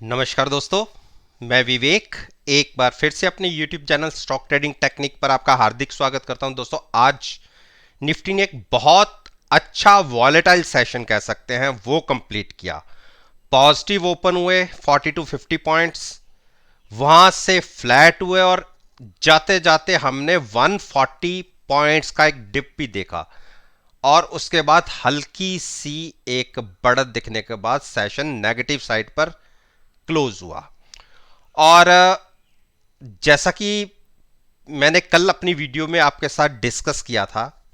नमस्कार दोस्तों, मैं विवेक एक बार फिर से अपने YouTube channel stock trading technique पर आपका हार्दिक स्वागत करता हूं। दोस्तों, आज निफ्टी ने एक बहुत अच्छा वॉलेटाइल सेशन कह सकते हैं वो कंप्लीट किया। पॉजिटिव ओपन हुए 40 टू 50 पॉइंट्स, वहां से फ्लैट हुए और जाते जाते हमने 140 पॉइंट्स का एक डिप भी देखा और उसके बाद हल्की सी एक बढ़त दिखने के बाद सेशन नेगेटिव साइड पर क्लोज हुआ। और जैसा कि मैंने कल अपनी वीडियो में आपके साथ डिस्कस किया था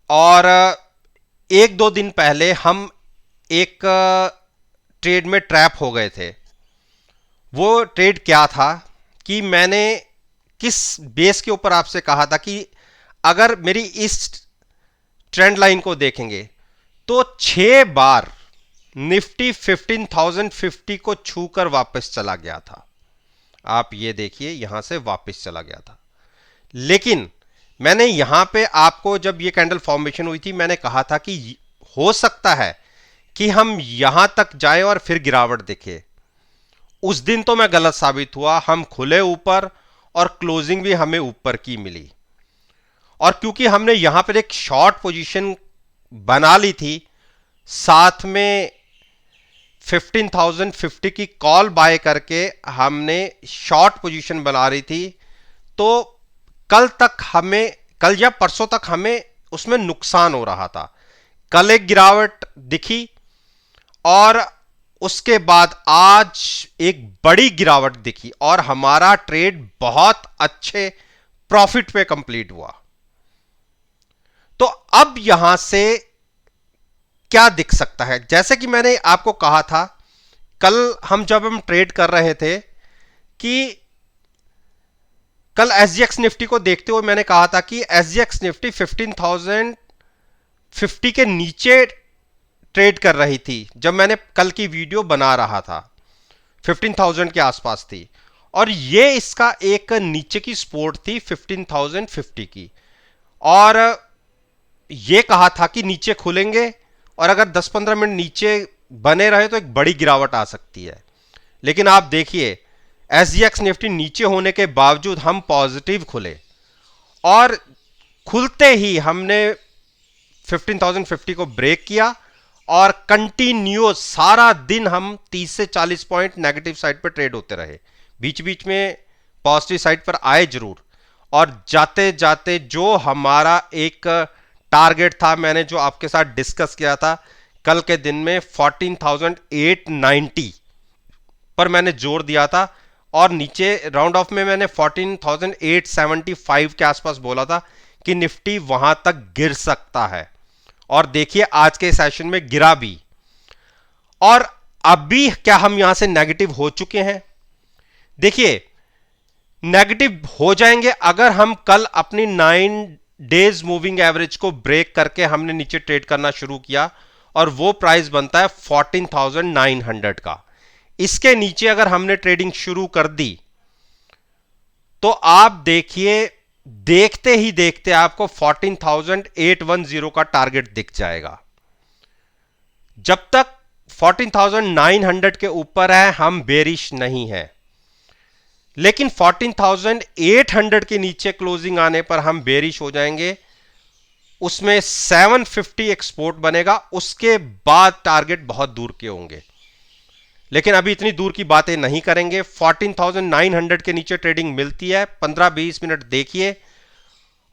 और एक दो दिन पहले हम एक ट्रेड में ट्रैप हो गए थे। वो ट्रेड क्या था कि मैंने किस बेस के ऊपर आपसे कहा था कि अगर मेरी इस ट्रेंड लाइन को देखेंगे तो 6 बार निफ्टी 15,050 को छूकर वापस चला गया था। आप ये देखिए, यहां से वापस चला गया था। लेकिन मैंने यहां पे आपको जब ये कैंडल फॉर्मेशन हुई थी, मैंने कहा था कि हो सकता है कि हम यहां तक जाएं और फिर गिरावट दिखे। उस दिन तो मैं गलत साबित हुआ, हम खुले ऊपर और क्लोजिंग भी हमें ऊपर की मिली। और क्योंकि हमने यहां पर एक शॉर्ट पोजीशन बना ली थी, साथ में 15,050 की कॉल बाय करके हमने शॉर्ट पोजीशन बना रही थी, तो कल या परसों तक हमें उसमें नुकसान हो रहा था। कल एक गिरावट दिखी और उसके बाद आज एक बड़ी गिरावट दिखी और हमारा ट्रेड बहुत अच्छे प्रॉफिट पे कंप्लीट हुआ। तो अब यहां से क्या दिख सकता है? जैसे कि मैंने आपको कहा था कल जब हम ट्रेड कर रहे थे कि कल एसजीएक्स निफ्टी को देखते हुए मैंने कहा था कि एसजीएक्स निफ्टी 15,050 के नीचे ट्रेड कर रही थी। जब मैंने कल की वीडियो बना रहा था 15,000 के आसपास थी और ये इसका एक नीचे की सपोर्ट थी 15,050 की, और ये कहा था कि नीचे खुलेंगे और अगर 10-15 मिनट नीचे बने रहे तो एक बड़ी गिरावट आ सकती है। लेकिन आप देखिए, एसजीएक्स निफ्टी नीचे होने के बावजूद हम पॉजिटिव खुले और खुलते ही हमने 15,050 को ब्रेक किया और कंटिन्यूअस सारा दिन हम 30 से 40 पॉइंट नेगेटिव साइड पर ट्रेड होते रहे। बीच बीच में पॉजिटिव साइड पर आए जरूर, और जाते जाते जो हमारा एक टारगेट था, मैंने जो आपके साथ डिस्कस किया था कल के दिन में 14,890 पर मैंने जोर दिया था, और नीचे राउंड ऑफ में मैंने 14,875 के आसपास बोला था कि निफ्टी वहां तक गिर सकता है। और देखिए आज के सेशन में गिरा भी, और अभी क्या हम यहां से नेगेटिव हो चुके हैं? देखिए, नेगेटिव हो जाएंगे अगर हम कल अपनी 9 डेज मूविंग एवरेज को ब्रेक करके हमने नीचे ट्रेड करना शुरू किया, और वो प्राइस बनता है 14,900 का। इसके नीचे अगर हमने ट्रेडिंग शुरू कर दी तो आप देखिए, देखते ही देखते आपको 14,810 का टारगेट दिख जाएगा। जब तक 14,900 के ऊपर है हम बेरिश नहीं है, लेकिन 14,800 के नीचे क्लोजिंग आने पर हम बेरिश हो जाएंगे। उसमें 750 एक्सपोर्ट बनेगा, उसके बाद टारगेट बहुत दूर के होंगे। लेकिन अभी इतनी दूर की बातें नहीं करेंगे। 14,900 के नीचे ट्रेडिंग मिलती है, 15-20 मिनट देखिए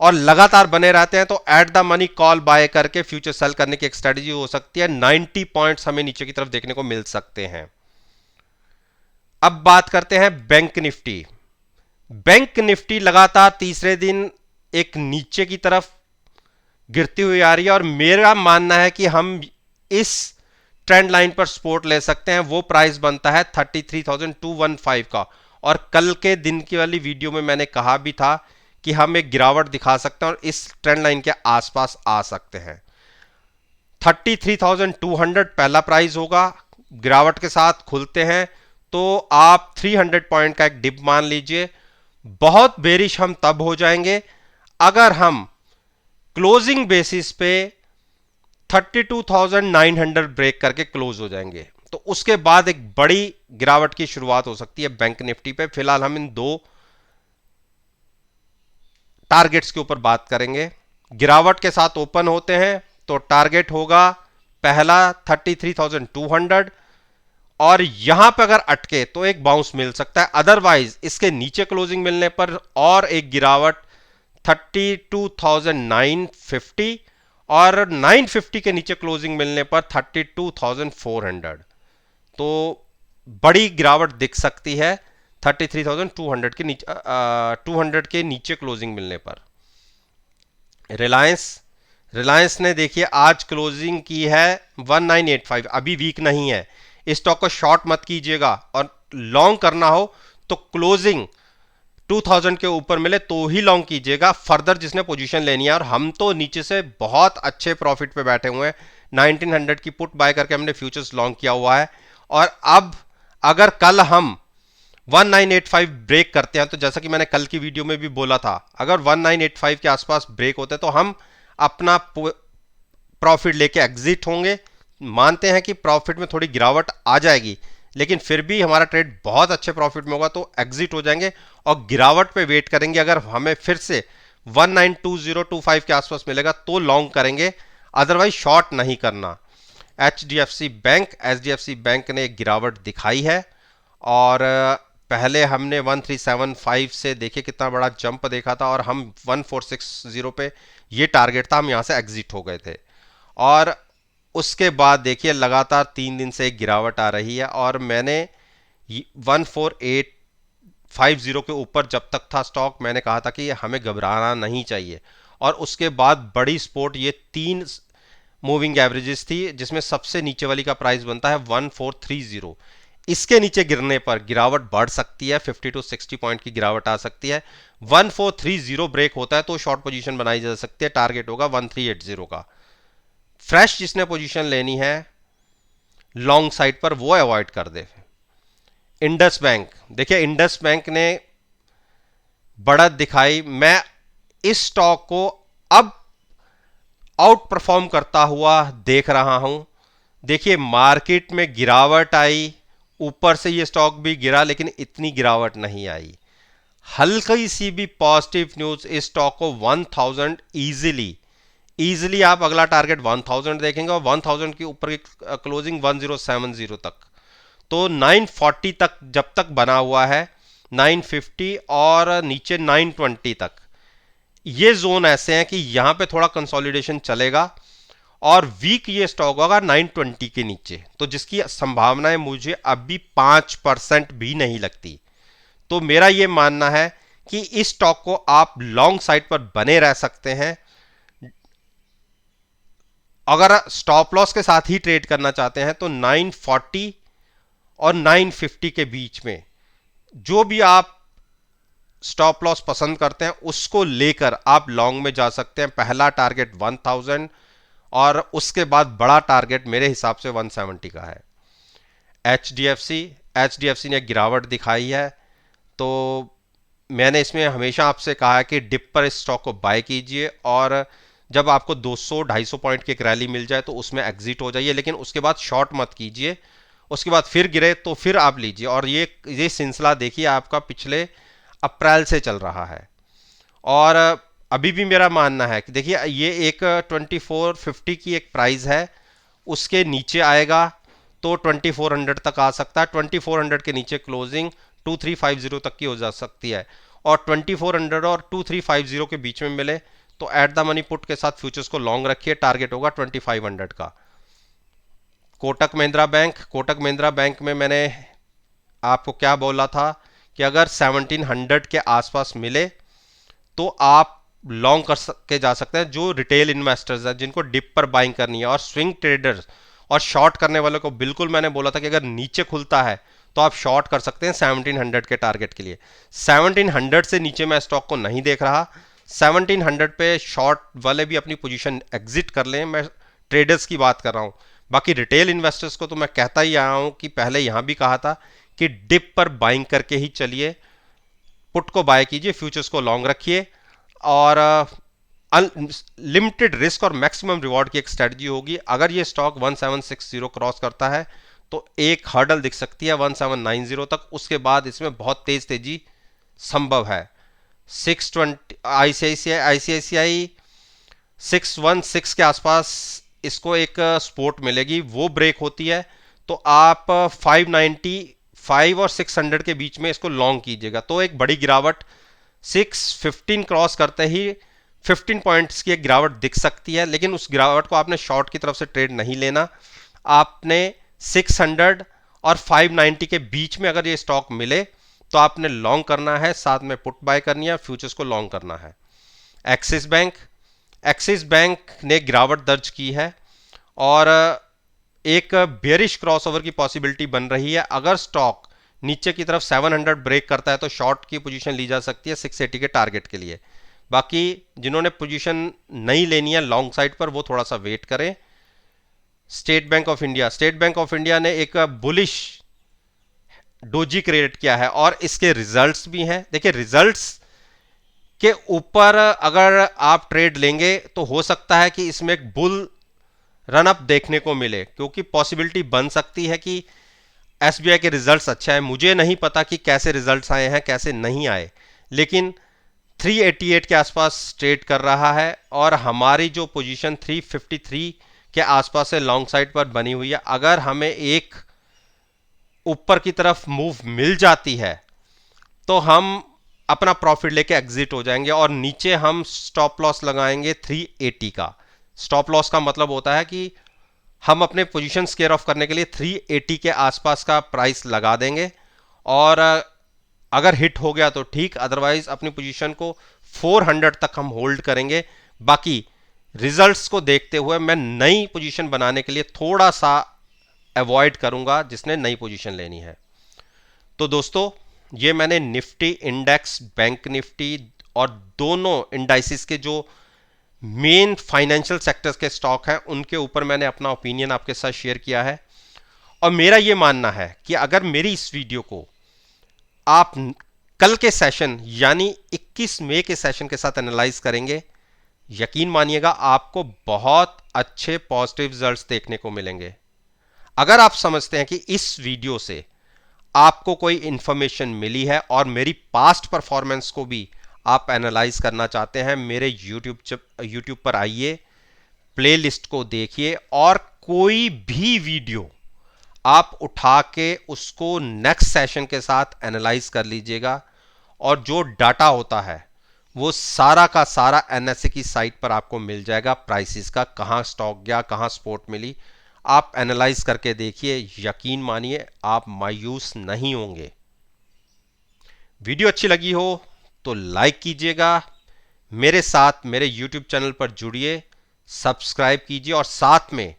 और लगातार बने रहते हैं तो at the money call buy करके फ्यूचर सेल करने की एक स्ट्रेटजी हो सकती है। 90 पॉइंट्स हमें नीचे की तरफ देखने को मिल सकते हैं। अब बात करते हैं बैंक निफ्टी। बैंक निफ्टी लगातार तीसरे दिन एक नीचे की तरफ गिरती हुई आ रही है, और मेरा मानना है कि हम इस ट्रेंड लाइन पर सपोर्ट ले सकते हैं। वो प्राइस बनता है 33,215 का, और कल के दिन की वाली वीडियो में मैंने कहा भी था कि हम एक गिरावट दिखा सकते हैं और इस ट्रेंड लाइन के आसपास आ सकते हैं। 33,200 पहला प्राइस होगा। गिरावट के साथ खुलते हैं तो आप 300 पॉइंट का एक डिप मान लीजिए। बहुत बेरिश हम तब हो जाएंगे अगर हम क्लोजिंग बेसिस पे 32,900 ब्रेक करके क्लोज हो जाएंगे। तो उसके बाद एक बड़ी गिरावट की शुरुआत हो सकती है बैंक निफ्टी पे। फिलहाल हम इन दो टारगेट्स के ऊपर बात करेंगे। गिरावट के साथ ओपन होते हैं तो टारगेट होगा पहला 33,200, और यहां पर अगर अटके तो एक बाउंस मिल सकता है, अदरवाइज इसके नीचे क्लोजिंग मिलने पर और एक गिरावट 32,950, और 950 के नीचे क्लोजिंग मिलने पर 32,400। तो बड़ी गिरावट दिख सकती है 33,200 के नीचे, 200 के नीचे क्लोजिंग मिलने पर। रिलायंस रिलायंस ने देखिए आज क्लोजिंग की है 1985, अभी वीक नहीं है। इस स्टॉक को शॉर्ट मत कीजिएगा, और लॉन्ग करना हो तो क्लोजिंग 2000 के ऊपर मिले तो ही लॉन्ग कीजिएगा, फर्दर जिसने पोजीशन लेनी है। और हम तो नीचे से बहुत अच्छे प्रॉफिट पे बैठे हुए हैं, 1900 की पुट बाय करके हमने फ्यूचर्स लॉन्ग किया हुआ है। और अब अगर कल हम 1985 ब्रेक करते हैं, तो जैसा कि मैंने कल की वीडियो में भी बोला था, अगर 1985 के आसपास ब्रेक होते हैं तो हम अपना प्रॉफिट लेके एग्जिट होंगे। मानते हैं कि प्रॉफिट में थोड़ी गिरावट आ जाएगी, लेकिन फिर भी हमारा ट्रेड बहुत अच्छे प्रॉफिट में होगा, तो एग्जिट हो जाएंगे और गिरावट पे वेट करेंगे। अगर हमें फिर से 192025 के आसपास मिलेगा तो लॉन्ग करेंगे, अदरवाइज शॉर्ट नहीं करना। एचडीएफसी बैंक ने एक गिरावट दिखाई है, और पहले हमने 1375 से देखिए कितना बड़ा जंप देखा था, और हम 1460 पे ये टारगेट था, हम यहां से एग्जिट हो गए थे। और उसके बाद देखिए लगातार 3 दिन से एक गिरावट आ रही है, और मैंने 14850 के ऊपर जब तक था स्टॉक, मैंने कहा था कि हमें घबराना नहीं चाहिए। और उसके बाद बड़ी सपोर्ट ये 3 मूविंग एवरेजेस थी, जिसमें सबसे नीचे वाली का प्राइस बनता है 1430। इसके नीचे गिरने पर गिरावट बढ़ सकती है, 50 to 60 पॉइंट की गिरावट आ सकती है। 1430 ब्रेक होता है तो शॉर्ट पोजीशन बनाई जा सकती है, टारगेट होगा 1380 का। फ्रेश जिसने पोजीशन लेनी है लॉन्ग साइड पर, वो अवॉइड कर दे। इंडस बैंक, देखिए इंडस बैंक ने बढ़त दिखाई, मैं इस स्टॉक को अब आउट परफॉर्म करता हुआ देख रहा हूं। देखिए मार्केट में गिरावट आई, ऊपर से ये स्टॉक भी गिरा, लेकिन इतनी गिरावट नहीं आई। हल्की सी भी पॉजिटिव न्यूज इस स्टॉक को 1000 इजीली आप अगला टारगेट 1000 देखेंगे, और 1000 के ऊपर की क्लोजिंग 1070 तक। तो 940 तक जब तक बना हुआ है, 950 और नीचे 920 तक, ये जोन ऐसे हैं कि यहां पे थोड़ा कंसोलिडेशन चलेगा, और वीक ये स्टॉक होगा 920 के नीचे, तो जिसकी संभावनाएं मुझे अभी 5% भी नहीं लगती। तो मेरा ये मानना है कि इस स्टॉक को आप लॉन्ग साइड पर बने रह सकते हैं। अगर स्टॉप लॉस के साथ ही ट्रेड करना चाहते हैं तो 940 और 950 के बीच में जो भी आप स्टॉप लॉस पसंद करते हैं उसको लेकर आप लॉन्ग में जा सकते हैं। पहला टारगेट 1000, और उसके बाद बड़ा टारगेट मेरे हिसाब से 170 का है। एचडीएफसी ने गिरावट दिखाई है, तो मैंने इसमें हमेशा आपसे कहा है कि डिप पर इस स्टॉक को बाय कीजिए, और जब आपको 200-250 पॉइंट की एक रैली मिल जाए तो उसमें एग्जिट हो जाइए, लेकिन उसके बाद शॉर्ट मत कीजिए। उसके बाद फिर गिरे तो फिर आप लीजिए, और ये सिलसिला देखिए आपका पिछले अप्रैल से चल रहा है। और अभी भी मेरा मानना है कि देखिए ये एक 2450 की एक प्राइस है, उसके नीचे आएगा तो 2400 तक आ सकता है। 2400 के नीचे क्लोजिंग 2350 तक की हो जा सकती है, और 2400 और 2350 के बीच में मिले तो एट द मनी पुट के साथ फ्यूचर्स को लॉन्ग रखिए, टारगेट होगा 2500 का। कोटक महिंद्रा बैंक में मैंने आपको क्या बोला था कि अगर 1700 के आसपास मिले तो आप लॉन्ग के जा सकते हैं, जो रिटेल इन्वेस्टर्स हैं जिनको डिप पर बाइंग करनी है, और स्विंग ट्रेडर्स और शॉर्ट करने वालों को बिल्कुल मैंने बोला था कि अगर नीचे खुलता है तो आप शॉर्ट कर सकते हैं 1700 के टारगेट के लिए। 1700 से नीचे मैं स्टॉक को नहीं देख रहा। 1700 पे शॉर्ट वाले भी अपनी पोजीशन एग्जिट कर लें, मैं ट्रेडर्स की बात कर रहा हूं। बाकी रिटेल इन्वेस्टर्स को तो मैं कहता ही आया हूं कि पहले यहां भी कहा था कि डिप पर बाइंग करके ही चलिए, पुट को बाय कीजिए, फ्यूचर्स को लॉन्ग रखिए, और लिमिटेड रिस्क और मैक्सिमम रिवॉर्ड की एक स्ट्रेटजी होगी। अगर ये स्टॉक 1760 क्रॉस करता है तो एक हर्डल दिख सकती है 1790 तक, उसके बाद इसमें बहुत तेज तेजी संभव है। 620 आईसीआईसीआई 616 के आसपास इसको एक सपोर्ट मिलेगी, वो ब्रेक होती है तो आप 595 और 600 के बीच में इसको लॉन्ग कीजिएगा। तो एक बड़ी गिरावट 615 क्रॉस करते ही 15 पॉइंट्स की एक गिरावट दिख सकती है, लेकिन उस गिरावट को आपने शॉर्ट की तरफ से ट्रेड नहीं लेना। आपने 600 और 590 के बीच में अगर ये स्टॉक मिले तो आपने लॉन्ग करना है, साथ में पुट बाय करनी है, फ्यूचर्स को लॉन्ग करना है। एक्सिस बैंक ने गिरावट दर्ज की है और एक बेयरिश क्रॉसओवर की पॉसिबिलिटी बन रही है। अगर स्टॉक नीचे की तरफ 700 ब्रेक करता है तो शॉर्ट की पोजीशन ली जा सकती है 680 के टारगेट के लिए। बाकी जिन्होंने पोजीशन नहीं लेनी है लॉन्ग साइड पर, वो थोड़ा सा वेट करें। स्टेट बैंक ऑफ इंडिया ने एक बुलिश डोजी क्रिएट किया है और इसके रिजल्ट्स भी हैं। देखिए, रिजल्ट्स के ऊपर अगर आप ट्रेड लेंगे तो हो सकता है कि इसमें एक बुल रन अप देखने को मिले, क्योंकि पॉसिबिलिटी बन सकती है कि एसबीआई के रिजल्ट्स अच्छा है। मुझे नहीं पता कि कैसे रिजल्ट्स आए हैं, कैसे नहीं आए, लेकिन 388 के आसपास ट्रेड कर रहा है और हमारी जो पोजीशन 353 के आसपास से लॉन्ग साइड पर बनी हुई है। अगर हमें एक ऊपर की तरफ मूव मिल जाती है तो हम अपना प्रॉफिट लेके एग्जिट हो जाएंगे और नीचे हम स्टॉप लॉस लगाएंगे 380 का। स्टॉप लॉस का मतलब होता है कि हम अपने पोजीशन स्केयर ऑफ करने के लिए 380 के आसपास का प्राइस लगा देंगे और अगर हिट हो गया तो ठीक, अदरवाइज अपनी पोजीशन को 400 तक हम होल्ड करेंगे। बाकी रिजल्ट्स को देखते हुए मैं नई पोजीशन बनाने के लिए थोड़ा सा अवॉइड करूंगा जिसने नई पोजीशन लेनी है। तो दोस्तों, ये मैंने निफ्टी इंडेक्स, बैंक निफ्टी और दोनों इंडाइसिस के जो मेन फाइनेंशियल सेक्टर्स के स्टॉक हैं उनके ऊपर मैंने अपना ओपिनियन आपके साथ शेयर किया है। और मेरा ये मानना है कि अगर मेरी इस वीडियो को आप कल के सेशन यानी 21 मई के सेशन के साथ एनालाइज करेंगे, यकीन मानिएगा आपको बहुत अच्छे पॉजिटिव रिजल्ट्स देखने को मिलेंगे। अगर आप समझते हैं कि इस वीडियो से आपको कोई इंफॉर्मेशन मिली है और मेरी पास्ट परफॉर्मेंस को भी आप एनालाइज करना चाहते हैं, मेरे यूट्यूब पर आइए, प्लेलिस्ट को देखिए और कोई भी वीडियो आप उठा के उसको नेक्स्ट सेशन के साथ एनालाइज कर लीजिएगा और जो डाटा होता है वो सारा का सारा एनएसए की साइट पर आपको मिल जाएगा। प्राइसेस का कहां स्टॉक गया, कहां सपोर्ट मिली, आप एनालाइज करके देखिए, यकीन मानिए आप मायूस नहीं होंगे। वीडियो अच्छी लगी हो तो लाइक कीजिएगा, मेरे साथ मेरे YouTube चैनल पर जुड़िए, सब्सक्राइब कीजिए और साथ में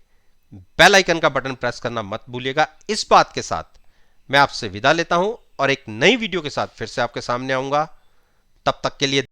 बेल आइकन का बटन प्रेस करना मत भूलिएगा। इस बात के साथ मैं आपसे विदा लेता हूं और एक नई वीडियो के साथ फिर से आपके सामने आऊंगा। तब तक के लिए